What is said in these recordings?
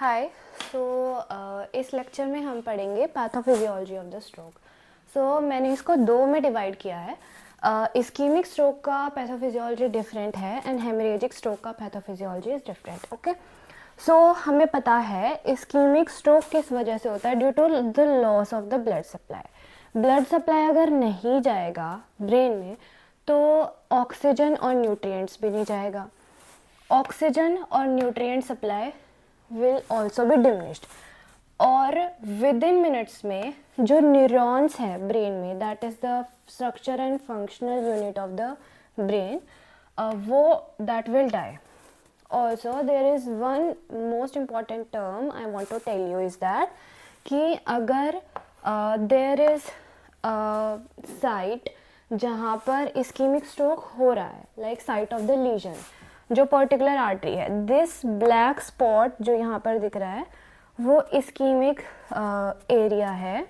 हाय। इस लेक्चर में हम पढ़ेंगे पैथोफिजियोलॉजी ऑफ द स्ट्रोक। मैंने इसको दो में डिवाइड किया है। इस्कीमिक स्ट्रोक का पैथोफिजियोलॉजी डिफरेंट है एंड हेमरेजिक स्ट्रोक का पैथोफिजियोलॉजी इज़ डिफरेंट। ओके, हमें पता है इस्कीमिक स्ट्रोक किस वजह से होता है, due to the loss of the blood supply. Blood supply अगर नहीं जाएगा ब्रेन में तो ऑक्सीजन और न्यूट्रिएंट्स भी नहीं जाएगा। ऑक्सीजन और nutrient supply will also be diminished और विद इन मिनट्स में जो न्यूरॉन्स हैं ब्रेन में, that is the structure and functional unit of the brain, वो that will die. Also there is one most important term I want to tell you is that कि अगर there is site जहाँ पर ischaemic stroke हो रहा है, like site of the lesion, जो particular artery है, दिस ब्लैक स्पॉट जो यहाँ पर दिख रहा है वो इस्कीमिक एरिया है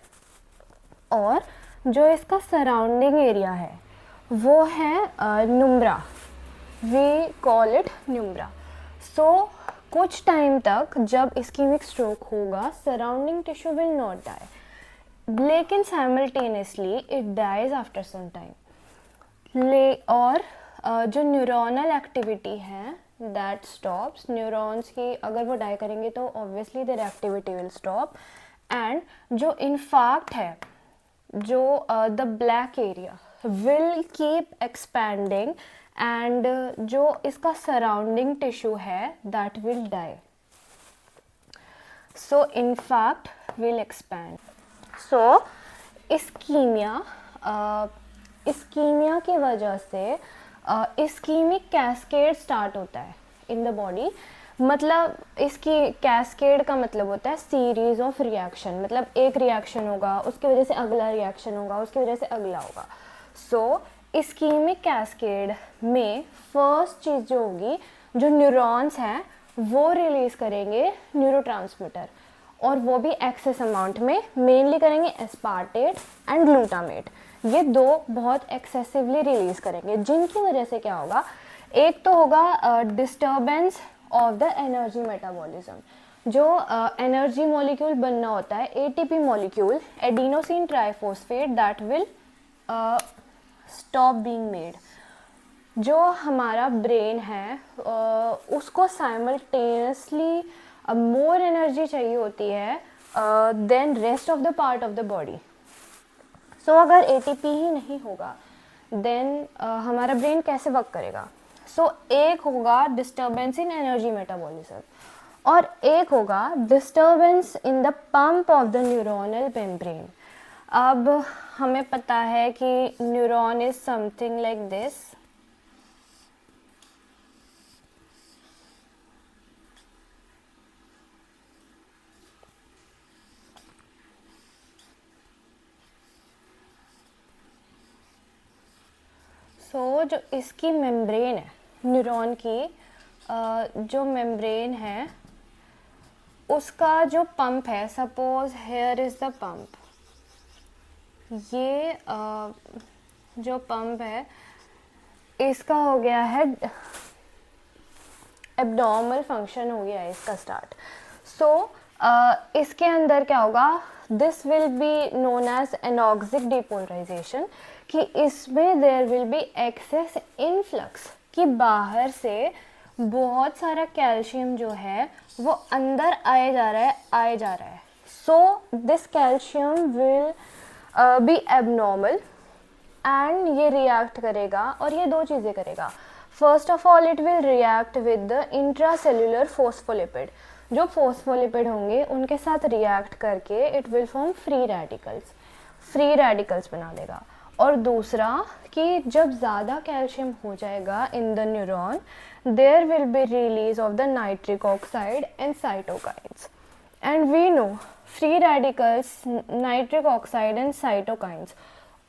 और जो इसका सराउंडिंग एरिया है वो है penumbra, we call it penumbra. कुछ टाइम तक जब इस्कीमिक स्ट्रोक होगा surrounding tissue will not die, लेकिन simultaneously it dies after some time. और जो न्यूरोनल एक्टिविटी है दैट स्टॉप्स. न्यूरॉन्स की अगर वो डाई करेंगे तो obviously their activity will stop. And जो इनफैक्ट है, जो the black area will keep expanding and जो इसका सराउंडिंग टिश्यू है that will die. In fact will expand. Ischemia की वजह से इस्कीमिक कैस्केड स्टार्ट होता है इन द बॉडी. मतलब इसकी कैस्केड का मतलब होता है सीरीज ऑफ रिएक्शन. मतलब एक रिएक्शन होगा, उसकी वजह से अगला रिएक्शन होगा, उसकी वजह से अगला होगा. इस्कीमिक कैस्केड में फर्स्ट चीज़ जो होगी, जो न्यूरॉन्स हैं वो रिलीज़ करेंगे न्यूरोट्रांसमीटर, और वो भी एक्सेस अमाउंट में. मेनली करेंगे एस्पार्टेट एंड ग्लूटामेट. ये दो बहुत एक्सेसिवली रिलीज़ करेंगे, जिनकी वजह से क्या होगा, एक तो होगा disturbance of the energy metabolism. जो एनर्जी मॉलिक्यूल बनना होता है ATP molecule, adenosine triphosphate, that will stop being made. जो हमारा ब्रेन है उसको साइमल्टेनियसली मोर एनर्जी चाहिए होती है then rest of the part of the body. अगर एटीपी ही नहीं होगा देन हमारा ब्रेन कैसे वर्क करेगा. एक होगा डिस्टर्बेंस इन एनर्जी मेटाबॉलिज्म और एक होगा disturbance in the pump of the neuronal membrane. अब हमें पता है कि neuron is something like this. जो इसकी मेम्ब्रेन है न्यूरॉन की, जो मेम्ब्रेन है उसका जो पंप है, suppose here is the pump. ये जो पंप है इसका हो गया है एब्डोमिनल फंक्शन, हो गया है इसका स्टार्ट. इसके अंदर क्या होगा, this will be known as anoxic depolarization, कि इसमें there will be excess influx, कि बाहर से बहुत सारा कैल्शियम जो है वो अंदर आए जा रहा है. This calcium will be abnormal and ये रिएक्ट करेगा, और ये दो चीज़ें करेगा. First of all it will react with the intracellular phospholipid. जो फोस्फोलिपिड होंगे उनके साथ रिएक्ट करके it will form free radicals बना देगा. और दूसरा कि जब ज़्यादा कैल्शियम हो जाएगा in the neuron, there will be release of the nitric oxide and cytokines. And we know free radicals, nitric oxide and cytokines,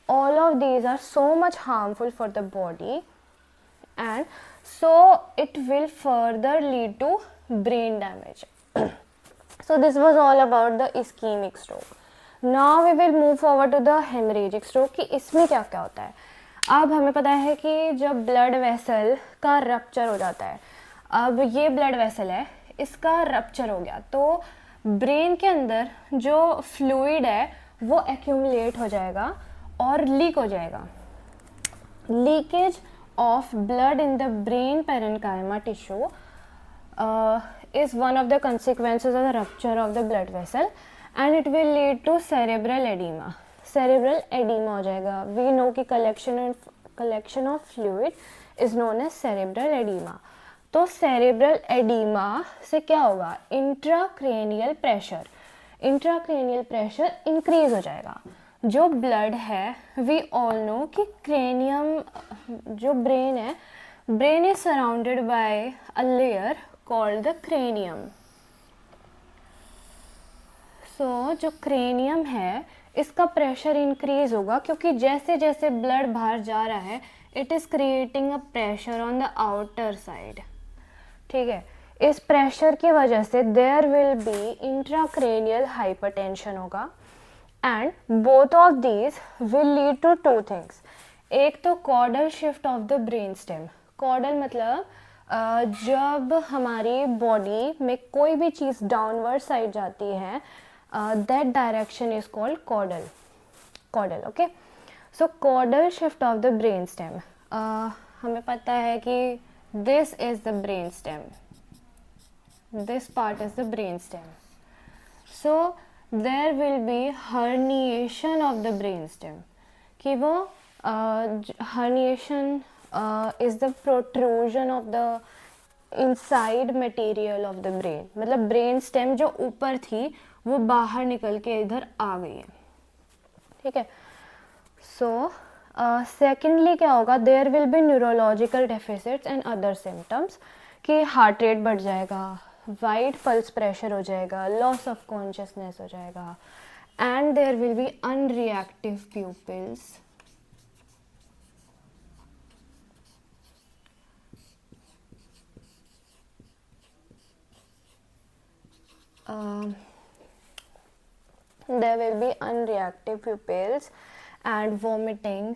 all of these are so much harmful for the body, and so it will further lead to brain damage. This was all about the ischemic stroke. Now we will move forward to the hemorrhagic stroke, कि इसमें क्या क्या होता है. अब हमें पता है कि जब ब्लड वेसल का रप्चर हो जाता है, अब ये ब्लड वेसल है, इसका रप्चर हो गया तो ब्रेन के अंदर जो फ्लूइड है वो एक्यूमुलेट हो जाएगा और लीक हो जाएगा. Leakage of blood in the brain parenchyma tissue is one of the consequences of the rupture of the blood vessel and it will lead to cerebral edema. Cerebral edema हो जाएगा. We know कि collection of fluid is known as cerebral edema. तो cerebral edema से क्या होगा? Intracranial pressure increase हो जाएगा. जो ब्लड है वी ऑल नो कि क्रेनियम जो ब्रेन है, brain is surrounded by a layer called the cranium. So जो क्रेनियम है इसका प्रेशर इंक्रीज होगा क्योंकि जैसे जैसे ब्लड बाहर जा रहा है it is creating a pressure on the outer side. ठीक है, इस प्रेशर की वजह से there will be intracranial hypertension होगा and both of these will lead to two things. एक तो caudal shift of the brain stem. Caudal मतलब जब हमारी बॉडी में कोई भी चीज़ डाउनवर्ड साइड जाती है that direction is called caudal. Okay, so caudal shift of the brain stem. हमें पता है कि this is the brain stem, this part is the brain stem. So there will be herniation of the brain stem कि वो herniation is the protrusion of the inside material of the brain. मतलब brain stem जो ऊपर थी वो बाहर निकल के इधर आ गई है. ठीक है, सो सेकेंडली क्या होगा? There will be neurological deficits and other symptoms कि हार्ट रेट बढ़ जाएगा, वाइड पल्स प्रेशर हो जाएगा, लॉस ऑफ कॉन्शियसनेस हो जाएगा and there will be unreactive pupils. There will be unreactive pupils and vomiting,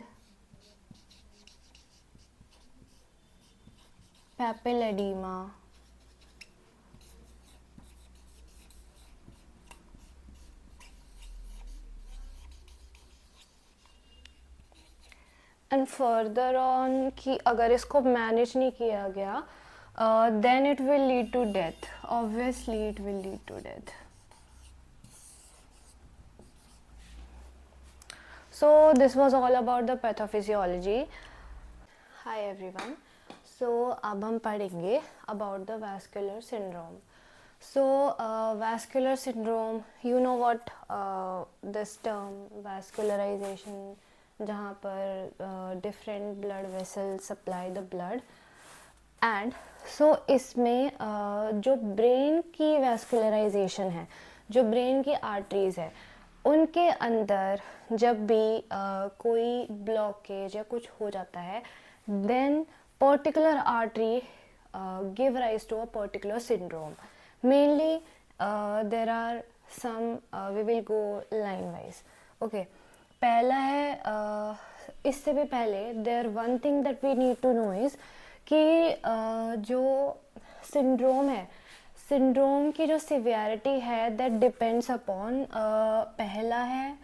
papilledema, and further on कि अगर इसको मैनेज नहीं किया गया then it will lead to death. Obviously it will lead to death. So this was all about the pathophysiology. Hi everyone. So अब हम पढ़ेंगे about the vascular syndrome. So vascular syndrome, you know what this term vascularization, जहाँ पर different blood vessels supply the blood and so इसमें जो brain की vascularisation है, जो ब्रेन की आर्टरीज है उनके अंदर जब भी कोई ब्लॉकेज या कुछ हो जाता है then particular artery give rise to a particular syndrome. Mainly there are some, we will go line wise. Okay, पहला है इससे भी पहले there one thing that we need to know is कि जो सिंड्रोम है, सिंड्रोम की जो सिवियरिटी है दैट डिपेंड्स अपॉन पहला है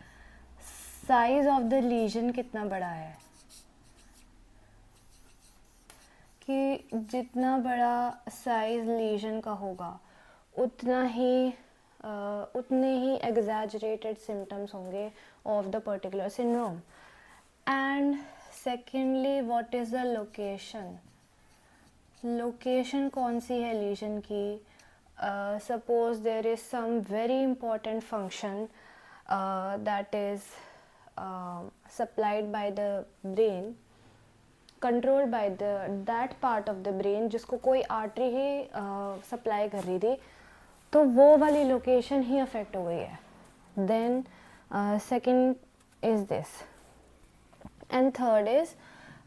साइज ऑफ द लीजन कितना बड़ा है, कि जितना बड़ा साइज लीजन का होगा उतना ही उतने ही एग्जैजरेटेड सिम्टम्स होंगे of the particular syndrome. And secondly what is the location. Location कौन सी है लीजन की? Suppose there is some very important function that is supplied by the brain, controlled by that part of the brain जिसको कोई artery ही supply कर रही थी, तो वो वाली लोकेशन ही अफेक्ट हो गई है. Then second is this and third is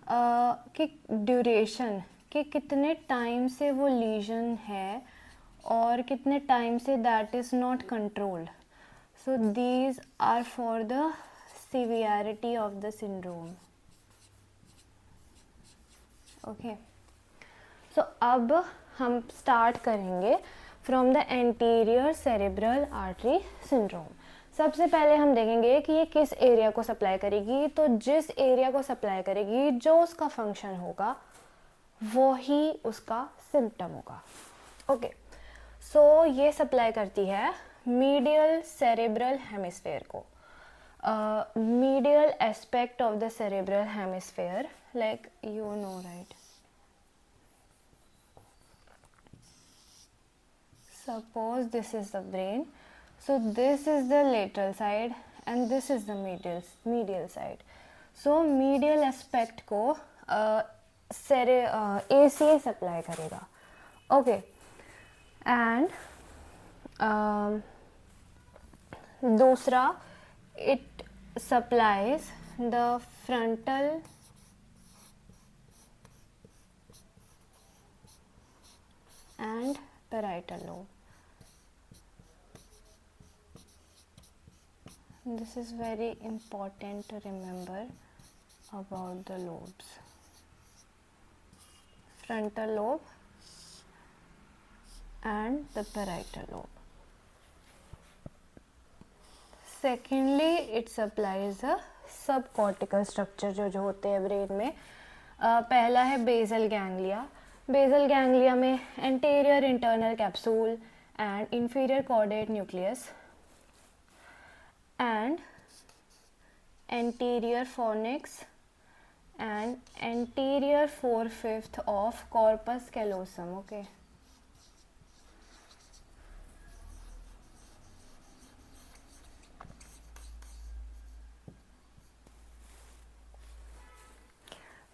कि ड्यूरेशन, कि कितने टाइम से वो लीजन है और कितने टाइम से that is not controlled. So these are for the severity of the syndrome. Okay, so अब हम स्टार्ट करेंगे from the anterior cerebral artery syndrome. सबसे पहले हम देखेंगे कि ये किस एरिया को सप्लाई करेगी। तो जिस एरिया को सप्लाई करेगी, जो उसका फंक्शन होगा, वो ही उसका सिम्टम होगा। ओके, सो ये सप्लाई करती है मीडियल सेरेब्रल हेमिस्फेयर को, medial aspect of the cerebral hemisphere, like you know, right? Suppose this is the brain, so this is the lateral side and this is the medial side. So medial aspect को ACA supply करेगा. Okay, and दूसरा, it supplies the frontal and parietal lobe. This is very important to remember about the lobes. Frontal lobe and the parietal lobe. Secondly, it supplies a subcortical structure जो होते हैं brain में. पहला है basal ganglia. Basal ganglia में anterior internal capsule and inferior chordate nucleus and anterior fornix and anterior 4/5 of corpus callosum. Okay,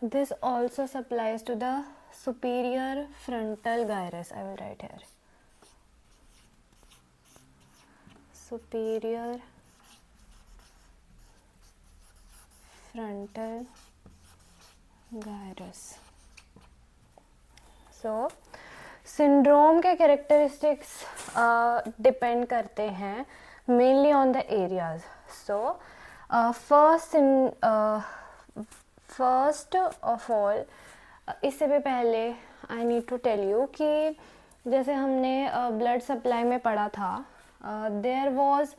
this also supplies to the superior frontal gyrus. I will write here superior frontal gyrus. So syndrome के characteristics depend करते हैं mainly on the areas. So first of all, इससे भी पहले I need to tell you कि जैसे हमने blood supply में पढ़ा था, there was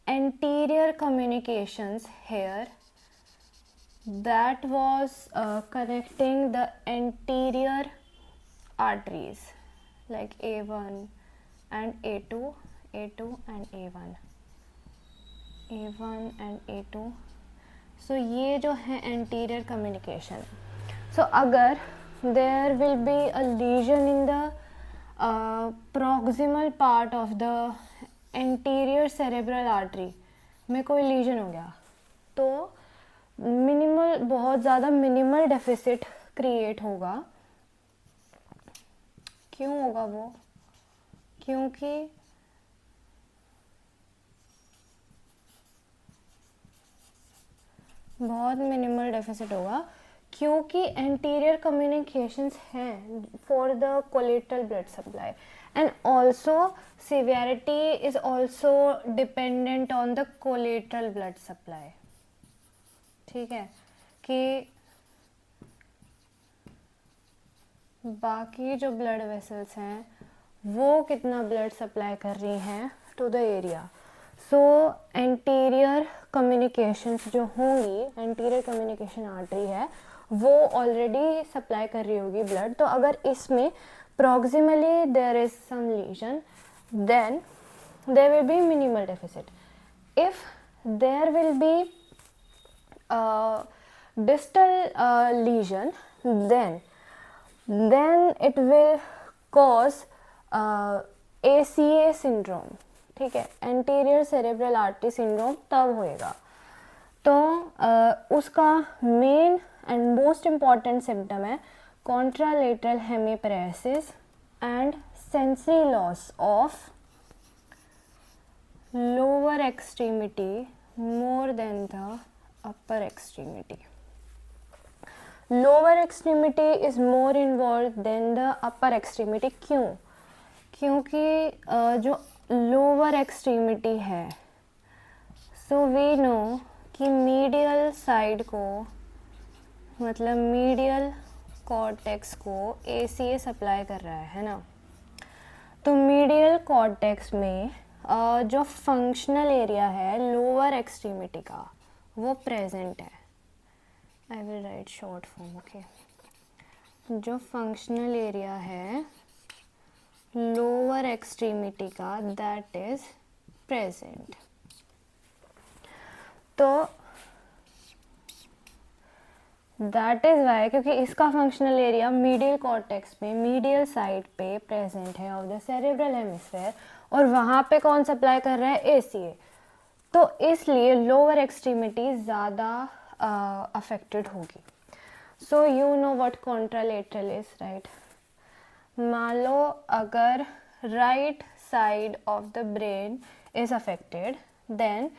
anterior communications here that was connecting the anterior arteries like A1 and A2 and A1 and A2. so ये जो है anterior communication. so अगर there will be a lesion in the proximal part of the anterior cerebral artery में कोई lesion हो गया, तो minimal, बहुत ज़्यादा मिनिमल डेफिसिट क्रिएट होगा. क्यों होगा वो? क्योंकि बहुत मिनिमल डेफिसिट होगा क्योंकि एंटीरियर कम्युनिकेशंस हैं for the collateral blood supply. And also severity is also dependent on the collateral blood supply. ठीक है, कि बाकी जो ब्लड वेसल्स हैं वो कितना ब्लड सप्लाई कर रही हैं to the area. So anterior communications जो होंगी, एंटीरियर कम्युनिकेशन आर्टरी है, वो ऑलरेडी सप्लाई कर रही होगी ब्लड. तो अगर इसमें proximally there is some lesion, then there will be minimal deficit. If there will be distal lesion, then it will cause ACA syndrome. ठीक है, anterior cerebral artery syndrome तब होएगा. तो उसका main and most important symptom है contralateral hemiparesis and sensory loss of lower extremity more than the upper extremity. Lower extremity is more involved than the upper extremity. क्यों? क्योंकि जो lower extremity है, so we know कि medial side को, मतलब medial cortex को ACA supply कर रहा है ना. तो मीडियल कॉर्टेक्स में जो फंक्शनल एरिया है लोअर एक्सट्रीमिटी का वो प्रेजेंट है. I will write short form. Okay, जो फंक्शनल एरिया है लोअर एक्सट्रीमिटी का दैट इज प्रेजेंट. तो दैट इज़ वाई, क्योंकि इसका फंक्शनल एरिया मीडियल कॉर्टेक्स में मीडियल साइड पे प्रेजेंट है ऑफ द सेरेब्रल हेमिस्फेयर, और वहाँ पे कौन सप्लाई कर रहा है? एसीए. तो इसलिए लोअर एक्सट्रीमिटी ज़्यादा अफेक्टेड होगी. So you know what contralateral is, right? मान लो अगर right side of the brain is affected, then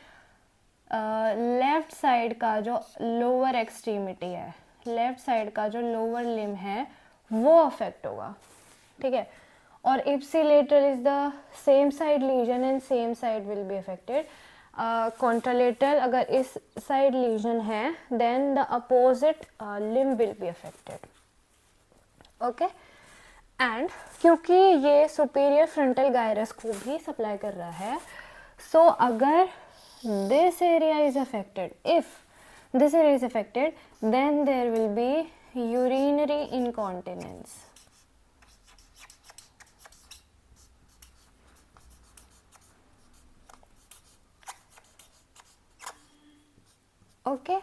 left side का जो लोअर एक्सट्रीमिटी है, लेफ्ट साइड का जो लोअर लिम है वो अफेक्ट होगा. ठीक है. और ipsilateral is the same side lesion and same side will be affected. Contralateral अगर इस साइड लीजन है then the opposite limb will be affected. Okay. And क्योंकि ये सुपीरियर फ्रंटल गायरस को भी सप्लाई कर रहा है, सो अगर this area is affected, if this area is affected, then there will be urinary incontinence. Okay,